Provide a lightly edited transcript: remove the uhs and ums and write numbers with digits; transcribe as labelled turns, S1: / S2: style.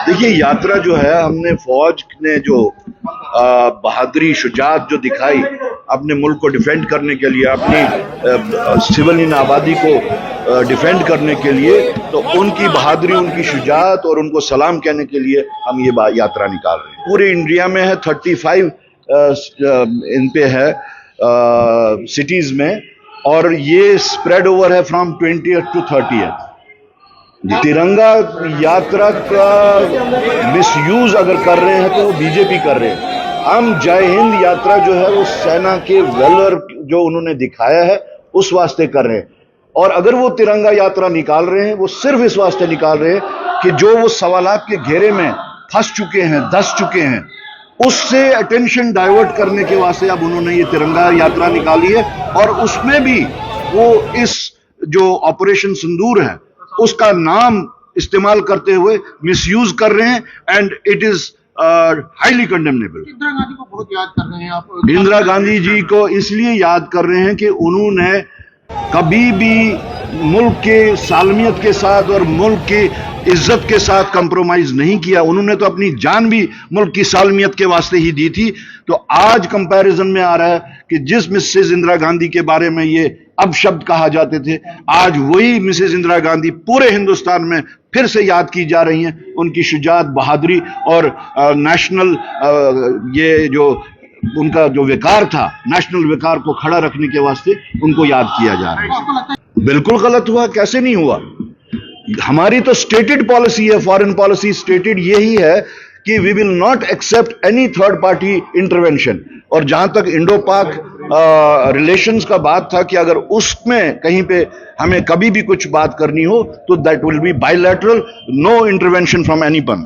S1: देखिए, यात्रा जो है, हमने फौज ने जो बहादुरी शुजात जो दिखाई अपने मुल्क को डिफेंड करने के लिए, अपनी सिविलियन आबादी को डिफेंड करने के लिए, तो उनकी बहादुरी, उनकी शुजात और उनको सलाम कहने के लिए हम ये यात्रा निकाल रहे हैं। पूरे इंडिया में है 35 इन पे है सिटीज में, और ये स्प्रेड ओवर है फ्रॉम 20th to 30th। तिरंगा यात्रा का मिसयूज अगर कर रहे हैं तो वो बीजेपी कर रहे हैं। हम जय हिंद यात्रा जो है वो सेना के वेलर जो उन्होंने दिखाया है उस वास्ते कर रहे हैं। और अगर वो तिरंगा यात्रा निकाल रहे हैं, वो सिर्फ इस वास्ते निकाल रहे हैं कि जो वो सवालात के घेरे में फंस चुके हैं, धस चुके हैं, उससे अटेंशन डाइवर्ट करने के वास्ते अब उन्होंने ये तिरंगा यात्रा निकाली है। और उसमें भी वो इस जो ऑपरेशन सिंदूर है उसका नाम इस्तेमाल करते हुए मिसयूज कर रहे हैं, and it is highly condemnable.
S2: Indira Gandhi को बहुत याद कर रहे हैं आप।
S1: इंदिरा गांधी जी को इसलिए याद कर रहे हैं कि उन्होंने कभी भी मुल्क के सालमियत के साथ और मुल्क की इज्जत के साथ कंप्रोमाइज नहीं किया। उन्होंने तो अपनी जान भी मुल्क की सालमियत के वास्ते ही दी थी। तो आज कंपैरिजन में आ रहा है कि जिस मिसेस इंदिरा गांधी के बारे में ये अब शब्द कहा जाते थे, आज वही मिसेस इंदिरा गांधी पूरे हिंदुस्तान में फिर से याद की जा रही हैं। उनकी शुजात, बहादुरी और नेशनल ये जो उनका जो विकार था, नेशनल विकार को खड़ा रखने के वास्ते उनको याद किया जा रहा है। बिल्कुल गलत हुआ, कैसे नहीं हुआ। हमारी तो स्टेटेड पॉलिसी है, फॉरेन पॉलिसी स्टेटेड यही है कि we will not accept any third party intervention. और जहां तक इंडो पाक रिलेशंस का बात था कि अगर उसमें कहीं पे हमें कभी भी कुछ बात करनी हो तो that will be bilateral, no intervention from anyone.